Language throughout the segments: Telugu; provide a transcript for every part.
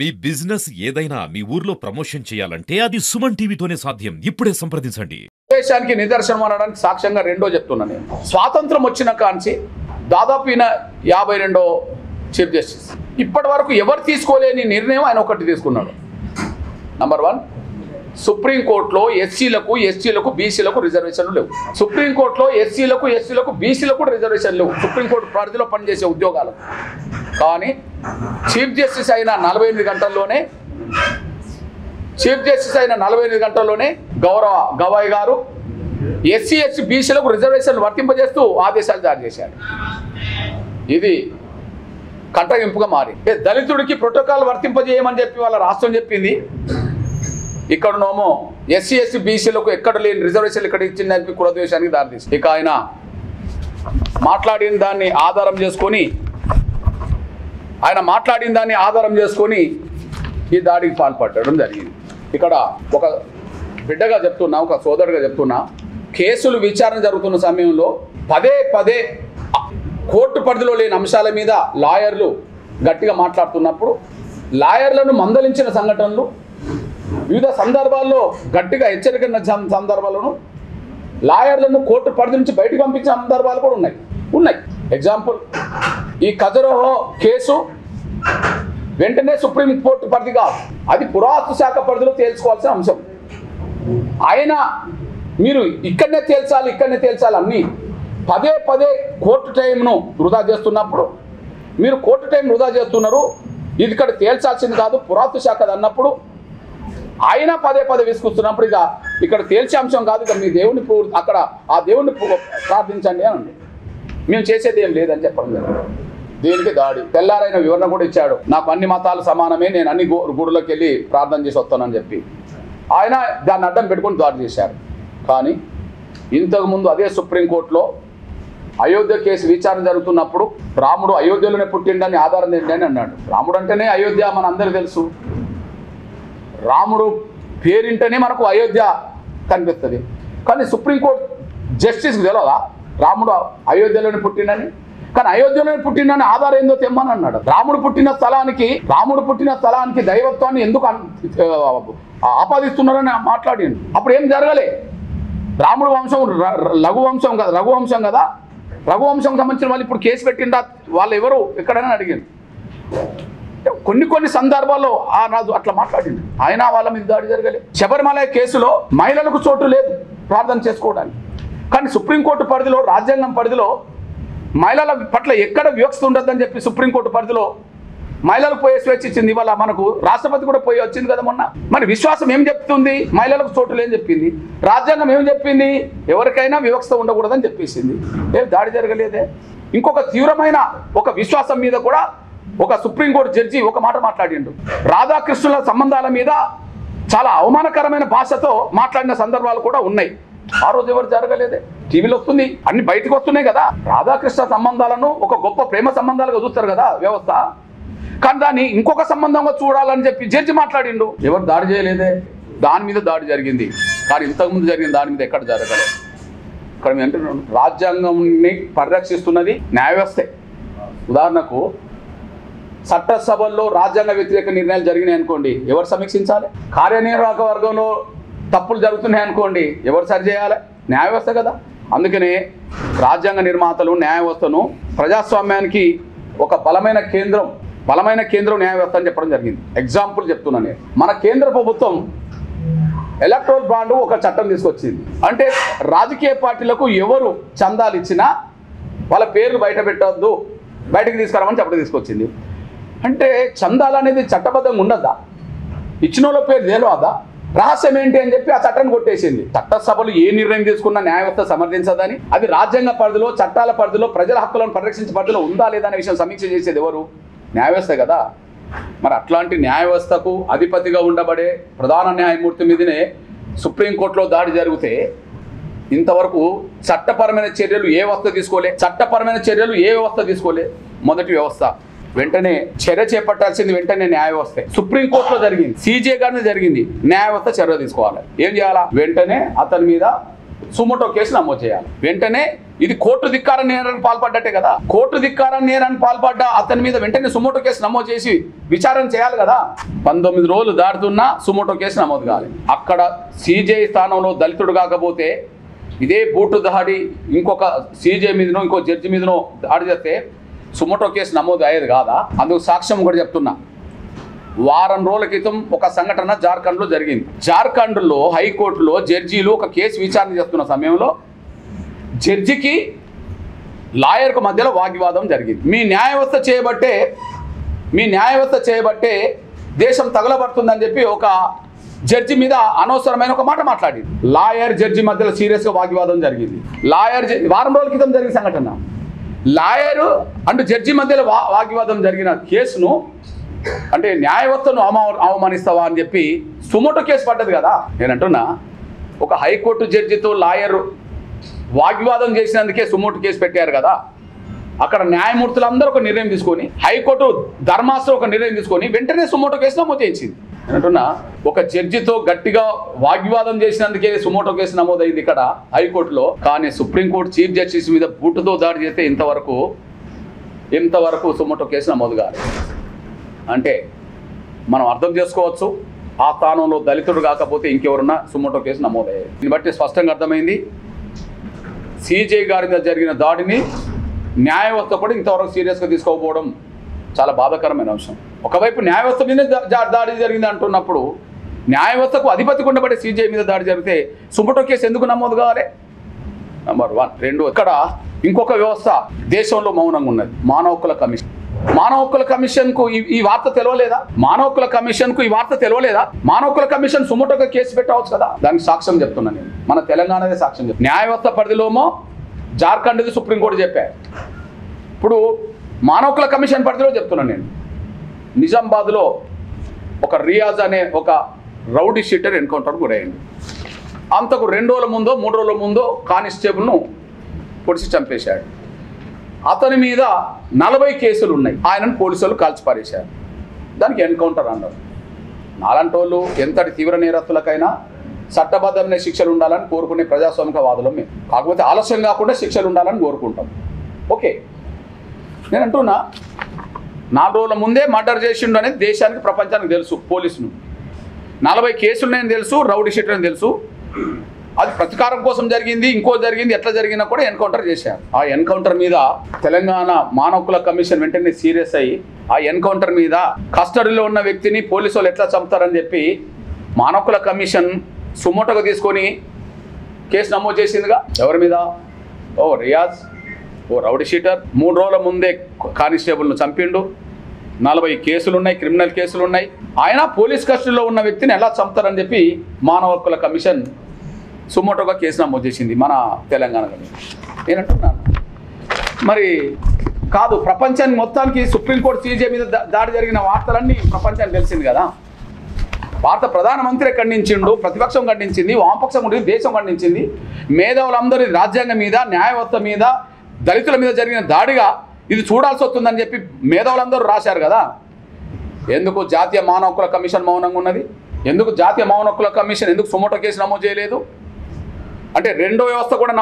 మీ బిజినెస్ ఏదైనా మీ ఊర్లో ప్రమోషన్ చేయాలంటే అది సుమన్ టీవీతోనే సాధ్యం. ఇప్పుడే సంప్రదించండి. దేశానికి నిదర్శనం అనడానికి సాక్ష్యంగా రెండో చెప్తున్నా నేను. స్వాతంత్రం వచ్చిన కాంచి దాదాపు 52 చీఫ్ జస్టిస్ ఇప్పటి వరకు ఎవరు తీసుకోలేని నిర్ణయం ఆయన ఒకటి తీసుకున్నాడు. నంబర్ 1, సుప్రీంకోర్టులో ఎస్సీలకు బీసీలకు రిజర్వేషన్లు లేవు. సుప్రీంకోర్టులో ఎస్సీలకు బీసీలకు రిజర్వేషన్లు లేవు సుప్రీంకోర్టు పరిధిలో పనిచేసే ఉద్యోగాలు. కానీ చీఫ్ జస్టిస్ అయిన 48 గంటల్లోనే గౌరవ గవాయ్ గారు ఎస్సీ బీసీలకు రిజర్వేషన్లు వర్తింపజేస్తూ ఆదేశాలు జారీ చేశారు. ఇది కంటగింపుగా మారి దళితుడికి ప్రోటోకాల్ వర్తింపజేయమని చెప్పి వాళ్ళ రాష్ట్రం చెప్పింది. ఇక్కడనోమో ఎస్సీ బీసీలకు ఎక్కడ లేని రిజర్వేషన్లు ఇక్కడ ఇచ్చిందని చెప్పి కులద్వేషానికి దారితీసింది. ఇక ఆయన మాట్లాడిన దాన్ని ఆధారం చేసుకొని ఈ దాడికి పాల్పడడం జరిగింది. ఇక్కడ ఒక బిడ్డగా చెప్తున్నా, ఒక సోదరుడిగా చెప్తున్నా, కేసులు విచారణ జరుగుతున్న సమయంలో పదే కోర్టు పరిధిలో లేని అంశాల మీద లాయర్లు గట్టిగా మాట్లాడుతున్నప్పుడు లాయర్లను మందలించిన సంఘటనలు, వివిధ సందర్భాల్లో గట్టిగా హెచ్చరికన్న సందర్భాలను లాయర్లను కోర్టు పరిధి నుంచి బయటకు పంపించిన సందర్భాలు కూడా ఉన్నాయి. ఎగ్జాంపుల్, ఈ ఖజురహో కేసు వెంటనే సుప్రీంకోర్టు పరిధి కాదు, అది పురాతత్వ శాఖ పరిధిలో తేల్చుకోవాల్సిన అంశం. ఆయన మీరు ఇక్కడనే తేల్చాలి అన్నీ పదే కోర్టు టైంను వృధా చేస్తున్నప్పుడు, మీరు కోర్టు టైం వృధా చేస్తున్నారు, ఇది ఇక్కడ తేల్చాల్సింది కాదు పురాతత్వ శాఖది అన్నప్పుడు ఆయన పదే విసుకొస్తున్నప్పుడు ఇక ఇక్కడ తేల్చే అంశం కాదు, ఇక మీ దేవుని అక్కడ ఆ దేవుణ్ణి ప్రార్థించండి అని అండి. మేము చేసేది ఏం లేదని చెప్పడం జరిగింది. దీనికి దాడి తెల్లారైన వివరణ కూడా ఇచ్చాడు. నాకు అన్ని మతాలు సమానమే, నేను అన్ని గుడులోకి వెళ్ళి ప్రార్థన చేసి వస్తానని చెప్పి ఆయన దాన్ని అడ్డం పెట్టుకొని దాడి చేశారు. కానీ ఇంతకుముందు అదే సుప్రీంకోర్టులో అయోధ్య కేసు విచారణ జరుగుతున్నప్పుడు రాముడు అయోధ్యలోనే పుట్టిండని ఆధారం ఏంటని అన్నాడు. రాముడు అంటేనే అయోధ్య మన అందరికీ తెలుసు. రాముడు పేరింటనే మనకు అయోధ్య కనిపిస్తుంది. కానీ సుప్రీంకోర్టు జస్టిస్కి తెలియదా రాముడు అయోధ్యలోనే పుట్టిండని? కానీ అయోధ్యలోనే పుట్టిండని ఆధారం ఏందో తెమ్మని అన్నాడు. రాముడు పుట్టిన స్థలానికి దైవత్వాన్ని ఎందుకు ఆపాదిస్తున్నారని మాట్లాడిండు. అప్పుడు ఏం జరగలే. రాముడు వంశం రఘువంశం కదా, రఘువంశం సంబంధించిన వాళ్ళు ఇప్పుడు కేసు పెట్టిండా, వాళ్ళు ఎవరు ఎక్కడైనా అడిగింది. కొన్ని సందర్భాల్లో ఆ రాజు అట్లా మాట్లాడింది. అయినా వాళ్ళ మీద దాడి జరగలే. శబరిమల కేసులో మహిళలకు చోటు లేదు ప్రార్థన చేసుకోవడానికి. కానీ సుప్రీంకోర్టు పరిధిలో, రాజ్యాంగం పరిధిలో మహిళల పట్ల ఎక్కడ వివక్ష ఉండద్దని చెప్పి సుప్రీంకోర్టు పరిధిలో మహిళలకు పోయే స్వేచ్ఛ ఇచ్చింది. ఇవాళ మనకు రాష్ట్రపతి కూడా పోయి వచ్చింది కదా మొన్న. మరి విశ్వాసం ఏం చెప్తుంది? మహిళలకు చోటు లేని చెప్పింది. రాజ్యాంగం ఏం చెప్పింది? ఎవరికైనా వివక్ష ఉండకూడదని చెప్పేసింది. ఏం దాడి జరగలేదే. ఇంకొక తీవ్రమైన ఒక విశ్వాసం మీద కూడా ఒక సుప్రీంకోర్టు జడ్జి ఒక మాట మాట్లాడిండు. రాధాకృష్ణుల సంబంధాల మీద చాలా అవమానకరమైన భాషతో మాట్లాడిన సందర్భాలు కూడా ఉన్నాయి. ఆ రోజు ఎవరు జరగలేదే. టీవీలో వస్తుంది, అన్ని బయటకు వస్తున్నాయి కదా. రాధాకృష్ణ సంబంధాలను ఒక గొప్ప ప్రేమ సంబంధాలుగా చూస్తారు కదా వ్యవస్థ. కానీ దాన్ని ఇంకొక సంబంధంగా చూడాలని చెప్పి జడ్జి మాట్లాడిండు. ఎవరు దాడి చేయలేదే. దాని మీద దాడి జరిగింది. కానీ ఇంతకుముందు జరిగిన దాని మీద ఎక్కడ జరగలేదు. ఇక్కడ అంటే రాజ్యాంగాన్ని పరిరక్షిస్తున్నది న్యాయ వ్యవస్థే. ఉదాహరణకు చట్టసభల్లో రాజ్యాంగ వ్యతిరేక నిర్ణయాలు జరిగినాయి అనుకోండి, ఎవరు సమీక్షించాలి? కార్యనిర్వాహక వర్గంలో తప్పులు జరుగుతున్నాయి అనుకోండి, ఎవరు సరి చేయాలి? న్యాయ వ్యవస్థ కదా. అందుకనే రాజ్యాంగ నిర్మాతలు న్యాయ వ్యవస్థను ప్రజాస్వామ్యానికి ఒక బలమైన కేంద్రం న్యాయ వ్యవస్థ అని చెప్పడం జరిగింది. ఎగ్జాంపుల్ చెప్తున్నాను నేను. మన కేంద్ర ప్రభుత్వం ఎలక్ట్రల్ బాండ్ ఒక చట్టం తీసుకొచ్చింది. అంటే రాజకీయ పార్టీలకు ఎవరు చందాలు ఇచ్చినా వాళ్ళ పేర్లు బయటకు తీసుకురామని చెప్పడం తీసుకొచ్చింది. అంటే చందాలు అనేది చట్టబద్ధంగా ఉండదా? ఇచ్చిన వాళ్ళ పేరు తెలియదా? రహస్యం ఏంటి అని చెప్పి ఆ చట్టాన్ని కొట్టేసింది. చట్టసభలు ఏ నిర్ణయం తీసుకున్నా న్యాయ వ్యవస్థ సమర్థించదని, అది రాజ్యాంగ పరిధిలో, చట్టాల పరిధిలో, ప్రజల హక్కులను పరిరక్షించే పరిధిలో ఉందా లేదా అనే విషయం సమీక్ష చేసేది ఎవరు? న్యాయ వ్యవస్థ కదా. మరి అట్లాంటి న్యాయ వ్యవస్థకు అధిపతిగా ఉండబడే ప్రధాన న్యాయమూర్తి మీదనే సుప్రీంకోర్టులో దాడి జరిగితే ఇంతవరకు చట్టపరమైన చర్యలు ఏ వ్యవస్థ తీసుకోలే. మొదటి వ్యవస్థ వెంటనే చర్య చేపట్టాల్సింది వెంటనే న్యాయ వ్యవస్థ. సుప్రీంకోర్టులో జరిగింది, సిజే గారిని జరిగింది. న్యాయ వ్యవస్థ చర్య తీసుకోవాలి. ఏం చేయాలా? వెంటనే అతని మీద సుమోటో కేసు నమోదు చేయాలి. వెంటనే ఇది కోర్టు ధిక్కార నేరానికి పాల్పడ్డట్టే కదా. కోర్టు ధిక్కార నేరానికి పాల్పడ్డ అతని మీద వెంటనే సుమోటో కేసు నమోదు చేసి విచారణ చేయాలి కదా. 19 రోజులు దాటుతున్నా సుమోటో కేసు నమోదు కావాలి. అక్కడ సీజే స్థానంలో దళితుడు కాకపోతే ఇదే బూటు దాడి ఇంకొక సీజే మీదనో ఇంకో జడ్జి మీదనో దాడి చేస్తే సుమోటో కేసు నమోదు అయ్యేది కాదా? అందుకు సాక్ష్యం కూడా చెప్తున్నా. వారం రోజుల క్రితం ఒక సంఘటన జార్ఖండ్లో జరిగింది. జార్ఖండ్లో హైకోర్టులో జడ్జీలు ఒక కేసు విచారణ చేస్తున్న సమయంలో జడ్జికి లాయర్కు మధ్యలో వాగ్వివాదం జరిగింది. మీ న్యాయవ్యవస్థ చేయబట్టే దేశం తగలబడుతుందని చెప్పి ఒక జడ్జి మీద అనవసరమైన ఒక మాట మాట్లాడింది. లాయర్ జడ్జి మధ్యలో సీరియస్గా వాగ్వివాదం జరిగింది. వారం రోజుల క్రితం జరిగిన సంఘటన. లాయరు అండ్ జడ్జి మధ్యలో వాగ్వివాదం జరిగిన కేసును అంటే న్యాయవ్యవస్థను అవమానిస్తావా అని చెప్పి సుమోటో కేసు పడ్డది కదా. నేనంటున్నా ఒక హైకోర్టు జడ్జితో లాయరు వాగ్వివాదం చేసినందుకే సుమోటో కేసు పెట్టారు కదా. అక్కడ న్యాయమూర్తులందరూ ఒక నిర్ణయం తీసుకొని హైకోర్టు ధర్మాసనం ఒక నిర్ణయం తీసుకొని వెంటనే సుమోటో కేసు నమోదు చేయించింది. నేనంటున్నా ఒక జడ్జితో గట్టిగా వాగ్వివాదం చేసినందుకే సుమోటో కేసు నమోదైంది ఇక్కడ హైకోర్టులో. కానీ సుప్రీంకోర్టు చీఫ్ జస్టిస్ మీద బూటుతో దాడి చేస్తే ఇంతవరకు సుమోటో కేసు నమోదు కాదు. అంటే మనం అర్థం చేసుకోవచ్చు ఆ స్థానంలో దళితుడు కాకపోతే ఇంకెవరున్నా సుమోటో కేసు నమోదయ్యాయి. దీన్ని బట్టి స్పష్టంగా అర్థమైంది సీజే గారి మీద జరిగిన దాడిని న్యాయవ్యవస్థ కూడా ఇంతవరకు సీరియస్గా తీసుకోకపోవడం చాలా బాధాకరమైన అంశం. ఒకవైపు న్యాయవ్యవస్థ మీద దాడి జరిగింది అంటున్నప్పుడు న్యాయవ్యవస్థకు అధిపతి ఉండబడే సీజే మీద దాడి జరిగితే సుమోటో కేసు ఎందుకు నమోదు కావాలి? నంబర్ 1. 2, ఇక్కడ ఇంకొక వ్యవస్థ దేశంలో మౌనంగా ఉన్నది, మానవ హక్కుల కమిషన్. మానవ హక్కుల కమిషన్కు ఈ వార్త తెలియలేదా? మానవ హక్కుల కమిషన్ సుమోటోగా కేసు పెట్టవచ్చు కదా. దానికి సాక్ష్యం చెప్తున్నాను నేను, మన తెలంగాణదే సాక్ష్యం చెప్తాను. న్యాయవ్యవస్థ పరిధిలోమో జార్ఖండ్ది సుప్రీంకోర్టు చెప్పారు. ఇప్పుడు మానవ హక్కుల కమిషన్ పరిధిలో చెప్తున్నాను నేను. నిజామాబాద్లో ఒక రియాజ్ అనే ఒక రౌడీ షీటర్ ఎన్కౌంటర్ గురయ్యింది. అంతకు 2 రోజుల ముందో 3 రోజుల ముందో కానిస్టేబుల్ను పొడిచి చంపేశాడు. అతని మీద 40 కేసులు ఉన్నాయి. ఆయనను పోలీసులు కాల్చిపారేశారు. దానికి ఎన్కౌంటర్ అన్నారు. నాలాంటి వాళ్ళు ఎంతటి తీవ్ర నేరస్తులకైనా చట్టబద్ధమైన శిక్షలు ఉండాలని కోరుకునే ప్రజాస్వామికవాదులం మేము. కాకపోతే ఆలస్యం కాకుండా శిక్షలు ఉండాలని కోరుకుంటాం. ఓకే, నేను అంటున్నా 4 రోజుల ముందే మర్డర్ చేసిండు అనేది దేశానికి ప్రపంచానికి తెలుసు. పోలీసును 40 కేసులు నేను తెలుసు, రౌడీ షీటర్ అని తెలుసు. అది ప్రతీకారం కోసం జరిగింది, ఇంకో జరిగింది, ఎట్లా జరిగినా కూడా ఎన్కౌంటర్ చేశారు. ఆ ఎన్కౌంటర్ మీద తెలంగాణ మానవ హక్కుల కమిషన్ వెంటనే సీరియస్ అయ్యి ఆ ఎన్కౌంటర్ మీద కస్టడీలో ఉన్న వ్యక్తిని పోలీసు వాళ్ళు ఎట్లా చంపుతారని చెప్పి మానవ హక్కుల కమిషన్ సుమోటోగా తీసుకొని కేసు నమోదు చేసిందిగా. ఎవరి మీద? Riyaz, rowdy sheeter. 3 రోజుల ముందే కానిస్టేబుల్ను చంపిండు. 40 కేసులు ఉన్నాయి, క్రిమినల్ కేసులు ఉన్నాయి. ఆయన పోలీస్ కస్టడీలో ఉన్న వ్యక్తిని ఎలా చంపుతారని చెప్పి మానవ హక్కుల కమిషన్ సుమోటోగా కేసు నమోదు చేసింది మన తెలంగాణలో. నేనంటున్నాను మరి కాదు, ప్రపంచానికి మొత్తానికి సుప్రీంకోర్టు సీజే మీద దాడి జరిగిన వార్తలన్నీ ప్రపంచానికి తెలిసింది కదా. భారత ప్రధానమంత్రి ఖండించిండు, ప్రతిపక్షం ఖండించింది, వామపక్షం ఉంటుంది, దేశం ఖండించింది. మేధావులందరూ రాజ్యాంగం మీద, న్యాయవ్యవస్థ మీద, దళితుల మీద జరిగిన దాడిగా ఇది చూడాల్సి వస్తుందని చెప్పి మేధావులందరూ రాశారు కదా. ఎందుకు జాతీయ మానవ హక్కుల కమిషన్ మౌనంగా ఉన్నది? ఎందుకు జాతీయ మానవ హక్కుల కమిషన్ ఎందుకు సుమోటో కేసు నమోదు చేయలేదు? అంటే రెండో వ్యవస్థ కూడా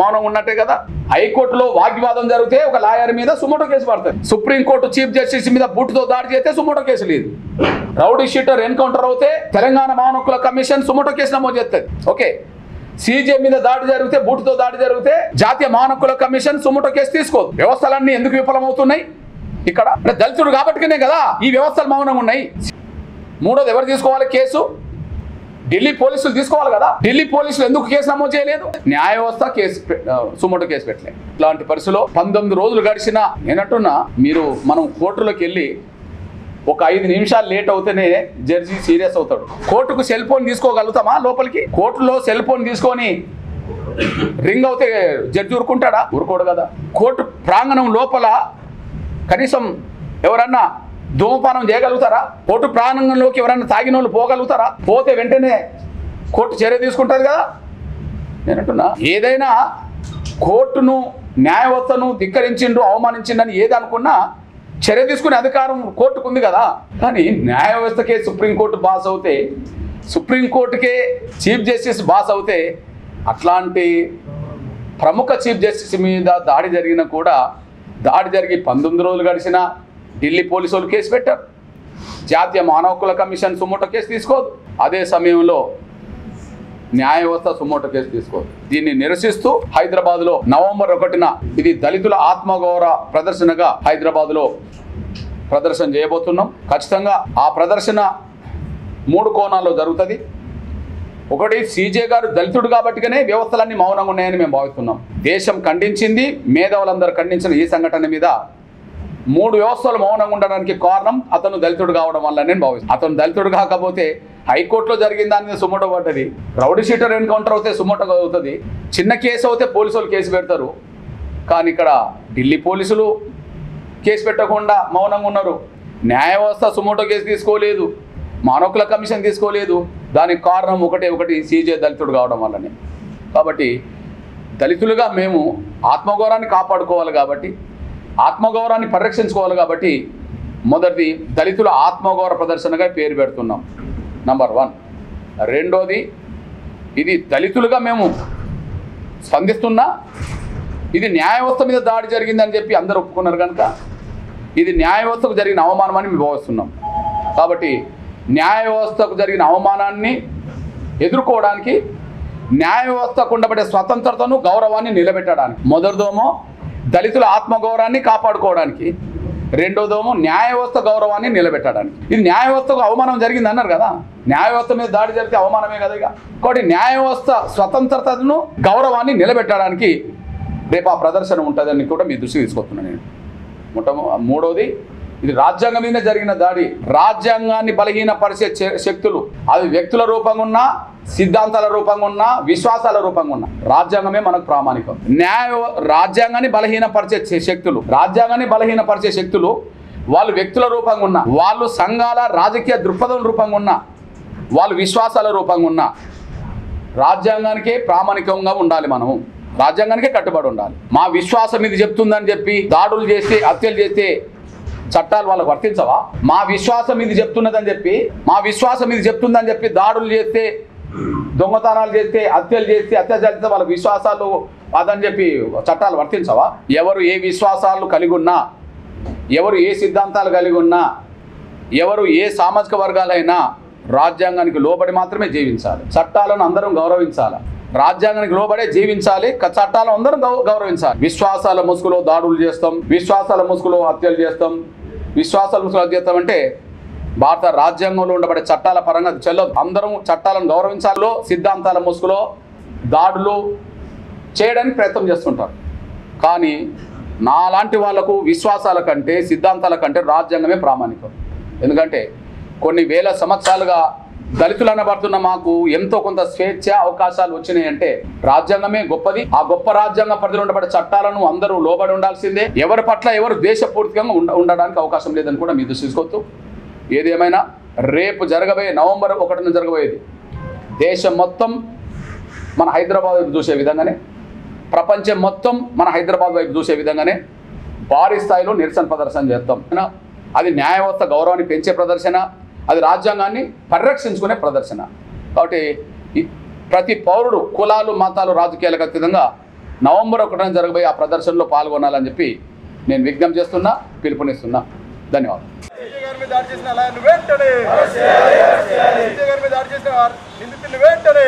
మౌనంగా ఉన్నట్టే కదా. హైకోర్టులో వాగ్వివాదం జరిగితే ఒక లాయర్ మీద సుమోటో కేసు పడుతుంది. సుప్రీంకోర్టు చీఫ్ జస్టిస్ మీద బూటుతో దాడి చేస్తే సుమోటో కేసు లేదు. రౌడీ షీటర్ ఎన్కౌంటర్ అవుతే తెలంగాణ మానవ హక్కుల కమిషన్ సుమోటో కేసు నమోదు చేస్తుంది. ఓకే, సీజే మీద దాడి జరిగితే, బూటుతో దాడి జరిగితే జాతీయ మానవ హక్కుల కమిషన్ సుమోటో కేసు తీసుకోదు. వ్యవస్థలన్నీ ఎందుకు విఫలమవుతున్నాయి? ఇక్కడ దళితుడు కాబట్టినే కదా ఈ వ్యవస్థలు మౌనంగా ఉన్నాయి. మూడోది ఎవరు తీసుకోవాలి కేసు? ఢిల్లీ పోలీసులు తీసుకోవాలి కదా. ఢిల్లీ పోలీసులు ఎందుకు కేసు నమోదు చేయలేదు? న్యాయ వ్యవస్థ సుమోటో కేసు పెట్టలేదు. ఇలాంటి పరిస్థితిలో 19 రోజులు గడిచినా నేనంటున్నా, మనం కోర్టులోకి వెళ్ళి ఒక 5 నిమిషాలు లేట్ అవుతేనే జడ్జి సీరియస్ అవుతాడు. కోర్టుకు సెల్ ఫోన్ తీసుకోగలుగుతామా లోపలికి? కోర్టులో సెల్ ఫోన్ తీసుకొని రింగ్ అవుతే జడ్జి ఊరుకుంటాడా? ఊరుకోడు కదా. కోర్టు ప్రాంగణం లోపల కనీసం ఎవరన్నా ధూమపానం చేయగలుగుతారా? కోర్టు ప్రాంగణంలోకి ఎవరన్నా తాగిన వాళ్ళు పోగలుగుతారా? పోతే వెంటనే కోర్టు చర్య తీసుకుంటుంది కదా. నేనంటున్నా, ఏదైనా కోర్టును, న్యాయవ్యవస్థను ధిక్కరించిండు, అవమానించిండని ఏది అనుకున్నా చర్య తీసుకునే అధికారం కోర్టుకు ఉంది కదా. కానీ న్యాయ వ్యవస్థకే సుప్రీంకోర్టు బాస్ అవుతే, సుప్రీంకోర్టుకే చీఫ్ జస్టిస్ బాస్ అవుతే అట్లాంటి ప్రముఖ చీఫ్ జస్టిస్ మీద దాడి జరిగినా కూడా దాడి జరిగి 19 రోజులు గడిచినా ఢిల్లీ పోలీసు వాళ్ళు కేసు పెట్టారు. జాతీయ మానవ హక్కుల కమిషన్ సుమోటో కేసు తీసుకోదు. అదే సమయంలో న్యాయ వ్యవస్థ సుమోటో కేసు తీసుకోదు. దీన్ని నిరసిస్తూ హైదరాబాద్లో నవంబర్ 1న ఇది దళితుల ఆత్మగౌరవ ప్రదర్శనగా హైదరాబాద్లో ప్రదర్శన చేయబోతున్నాం. ఖచ్చితంగా ఆ ప్రదర్శన 3 కోణాల్లో జరుగుతుంది. ఒకటి, సీజే గారు దళితుడు కాబట్టిగానే వ్యవస్థలన్నీ మౌనంగా ఉన్నాయని మేము భావిస్తున్నాం. దేశం ఖండించింది, మేధావులందరూ ఖండించిన ఈ సంఘటన మీద 3 వ్యవస్థలు మౌనంగా ఉండడానికి కారణం అతను దళితుడు కావడం వల్ల నేను భావిస్తున్నాను. అతను దళితుడు కాకపోతే హైకోర్టులో జరిగిన దాని మీద సుమోటో పడ్డది. రౌడీ షీటర్ ఎన్కౌంటర్ అవుతే సుమోటో అవుతుంది. చిన్న కేసు అవుతే పోలీసులు కేసు పెడతారు. కానీ ఇక్కడ ఢిల్లీ పోలీసులు కేసు పెట్టకుండా మౌనంగా ఉన్నారు. న్యాయ వ్యవస్థ సుమోటో కేసు తీసుకోలేదు, మానవ హక్కుల కమిషన్ తీసుకోలేదు. దానికి కారణం ఒకటి సీజే దళితుడు కావడం వల్లనే. కాబట్టి దళితులుగా మేము ఆత్మగౌరవాన్ని కాపాడుకోవాలి కాబట్టి, ఆత్మగౌరవాన్ని పరిరక్షించుకోవాలి కాబట్టి మొదటిది దళితుల ఆత్మగౌరవ ప్రదర్శనగా పేరు పెడుతున్నాం. నంబర్ 1. రెండోది, ఇది దళితులుగా మేము స్పందిస్తున్నా ఇది న్యాయ వ్యవస్థ మీద దాడి జరిగిందని చెప్పి అందరూ ఒప్పుకున్నారు కనుక ఇది న్యాయ వ్యవస్థకు జరిగిన అవమానమని మేము భావిస్తున్నాం. కాబట్టి న్యాయ వ్యవస్థకు జరిగిన అవమానాన్ని ఎదుర్కోవడానికి, న్యాయ వ్యవస్థకు ఉండబడే స్వతంత్రతను గౌరవాన్ని నిలబెట్టడానికి, మొదటిదోమో దళితుల ఆత్మగౌరవాన్ని కాపాడుకోవడానికి, రెండోదోమో న్యాయ వ్యవస్థ గౌరవాన్ని నిలబెట్టడానికి. ఇది న్యాయ వ్యవస్థకు అవమానం జరిగింది అన్నారు కదా, న్యాయ వ్యవస్థ మీద దాడి జరిగితే అవమానమే కదా. ఇక కాబట్టి న్యాయ వ్యవస్థ స్వతంత్రతను గౌరవాన్ని నిలబెట్టడానికి రేపు ఆ ప్రదర్శన ఉంటుందని కూడా మీ దృష్టికి తీసుకొస్తున్నాను నేను. మూడోది, ఇది రాజ్యాంగం మీద జరిగిన దాడి. రాజ్యాంగాన్ని బలహీనపరిచే శక్తులు, అవి వ్యక్తుల రూపంగా ఉన్నా, సిద్ధాంతాల రూపంగా ఉన్నా, విశ్వాసాల రూపంగా ఉన్నా, రాజ్యాంగమే మనకు ప్రామాణికం. రాజ్యాంగాన్ని బలహీనపరిచే శక్తులు వాళ్ళు వ్యక్తుల రూపంగా ఉన్నా, వాళ్ళు సంఘాల రాజకీయ దృక్పథం రూపంగా ఉన్నా, వాళ్ళు విశ్వాసాల రూపంగా ఉన్నా, రాజ్యాంగానికే ప్రామాణికంగా ఉండాలి. మనము రాజ్యాంగానికే కట్టుబడి ఉండాలి. మా విశ్వాసం ఇది చెప్తుందని చెప్పి దాడులు చేస్తే, హత్యలు చేస్తే చట్టాలు వాళ్ళకు వర్తించవా? మా విశ్వాసం ఇది చెప్తున్నదని చెప్పి దాడులు చేస్తే, దొంగతనాలు చేస్తే, హత్యలు చేస్తే, అత్యాచారం వాళ్ళ విశ్వాసాలు అదని చెప్పి చట్టాలు వర్తించవా? ఎవరు ఏ విశ్వాసాలు కలిగి ఉన్నా, ఎవరు ఏ సిద్ధాంతాలు కలిగి ఉన్నా, ఎవరు ఏ సామాజిక వర్గాలైనా రాజ్యాంగానికి లోబడి మాత్రమే జీవించాలి. చట్టాలను అందరం గౌరవించాలి. రాజ్యాంగానికి లోబడే జీవించాలి. చట్టాలను అందరం గౌరవించాలి. విశ్వాసాల ముసుగులో దాడులు చేస్తాం, విశ్వాసాల ముసుగులో హత్యలు చేస్తాం, విశ్వాసాల ముసుగులో చేస్తాం అంటే భారత రాజ్యాంగంలో ఉండబడే చట్టాల పరంగా అది చెల్లదు. అందరం చట్టాలను గౌరవించాలో, సిద్ధాంతాల ముసుగులో దాడులు చేయడానికి ప్రయత్నం చేస్తుంటారు. కానీ నాలాంటి వాళ్లకు విశ్వాసాల కంటే, సిద్ధాంతాల కంటే రాజ్యాంగమే ప్రామాణికం. ఎందుకంటే కొన్ని వేల సంవత్సరాలుగా దళితులు అనబడుతున్న మాకు ఎంతో కొంత స్వేచ్ఛ, అవకాశాలు వచ్చినాయి అంటే రాజ్యాంగమే గొప్పది. ఆ గొప్ప రాజ్యాంగ పరిధిలో ఉండబడే చట్టాలను అందరూ లోబడి ఉండాల్సిందే. ఎవరి పట్ల ఎవరు దేశపూర్తికంగా ఉండడానికి అవకాశం లేదని కూడా మీ దృష్టి తీసుకోవచ్చు. ఏదేమైనా రేపు జరగబోయే నవంబర్ 1న జరగబోయేది దేశం మొత్తం మన హైదరాబాద్ వైపు చూసే విధంగానే, ప్రపంచం మొత్తం మన హైదరాబాద్ వైపు చూసే విధంగానే భారీ స్థాయిలో నిరసన ప్రదర్శన చేస్తాం. అది న్యాయ వ్యవస్థ గౌరవాన్ని పెంచే ప్రదర్శన, అది రాజ్యాంగాన్ని పరిరక్షించుకునే ప్రదర్శన. కాబట్టి ప్రతి పౌరుడు కులాలు, మతాలు, రాజకీయాలకు అతీతంగా నవంబర్ 1న జరగబోయే ఆ ప్రదర్శనలో పాల్గొనాలని చెప్పి నేను విజ్ఞప్తి చేస్తున్నా, పిలుపునిస్తున్నా. ధన్యవాదాలు. వెంటనే